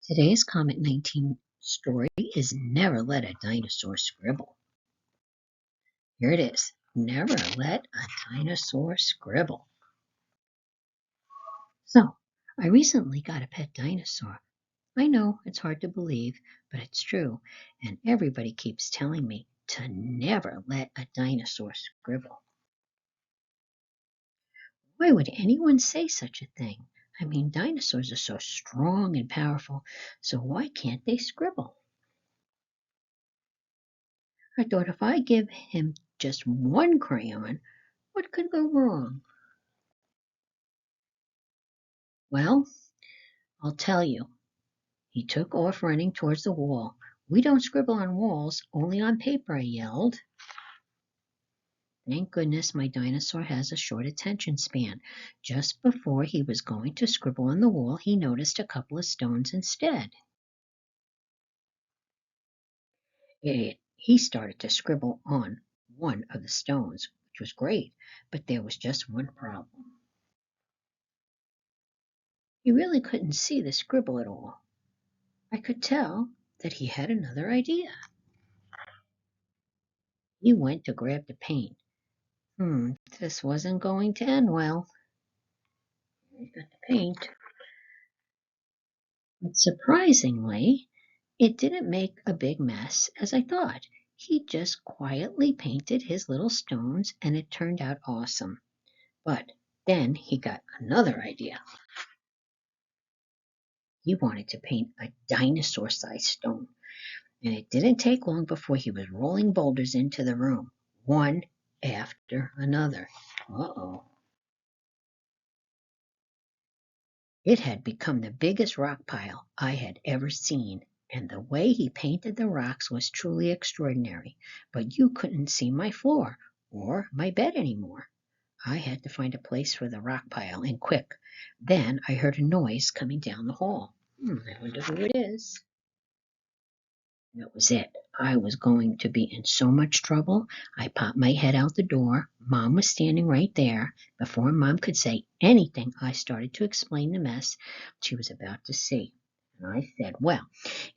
Today's calmit19 story is Never Let a Dinosaur Scribble. Here it is. Never let a dinosaur scribble. So, I recently got a pet dinosaur. I know it's hard to believe, but it's true, and everybody keeps telling me to never let a dinosaur scribble. Why would anyone say such a thing? I mean, dinosaurs are so strong and powerful, so why can't they scribble? I thought if I give him just one crayon, what could go wrong? Well, I'll tell you. He took off running towards the wall. We don't scribble on walls, only on paper, I yelled. Thank goodness my dinosaur has a short attention span. Just before he was going to scribble on the wall, he noticed a couple of stones instead. He started to scribble on one of the stones, which was great, but there was just one problem. He really couldn't see the scribble at all. I could tell that he had another idea. He went to grab the paint. This wasn't going to end well. He got the paint. But surprisingly, it didn't make a big mess as I thought. He just quietly painted his little stones and it turned out awesome. But then he got another idea. He wanted to paint a dinosaur-sized stone. And it didn't take long before he was rolling boulders into the room, one after another. Uh-oh. It had become the biggest rock pile I had ever seen, and the way he painted the rocks was truly extraordinary, but you couldn't see my floor or my bed anymore. I had to find a place for the rock pile, and quick. Then I heard a noise coming down the hall. I wonder who it is. That was it. I was going to be in so much trouble. I popped my head out the door. Mom was standing right there. Before Mom could say anything, I started to explain the mess she was about to see. And I said, well,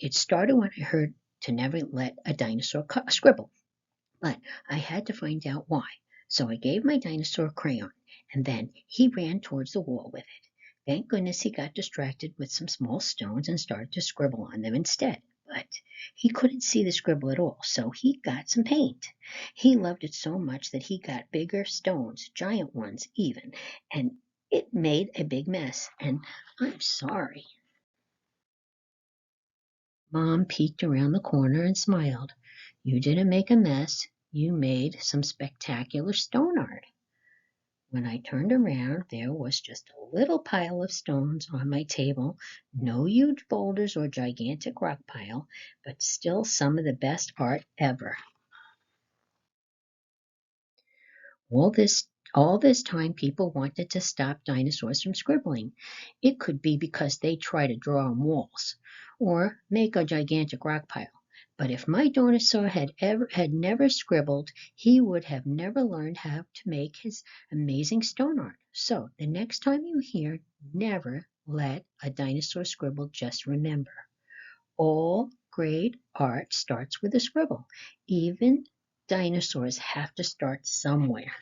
it started when I heard to never let a dinosaur scribble. But I had to find out why. So I gave my dinosaur a crayon, and then he ran towards the wall with it. Thank goodness he got distracted with some small stones and started to scribble on them instead. But he couldn't see the scribble at all, so he got some paint. He loved it so much that he got bigger stones, giant ones even, and it made a big mess, and I'm sorry. Mom peeked around the corner and smiled. You didn't make a mess. You made some spectacular stone art. When I turned around, there was just a little pile of stones on my table, no huge boulders or gigantic rock pile, but still some of the best art ever. All this time, people wanted to stop dinosaurs from scribbling. It could be because they try to draw on walls or make a gigantic rock pile. But if my dinosaur had never scribbled, he would have never learned how to make his amazing stone art. So the next time you hear never let a dinosaur scribble, just remember, all great art starts with a scribble. Even dinosaurs have to start somewhere.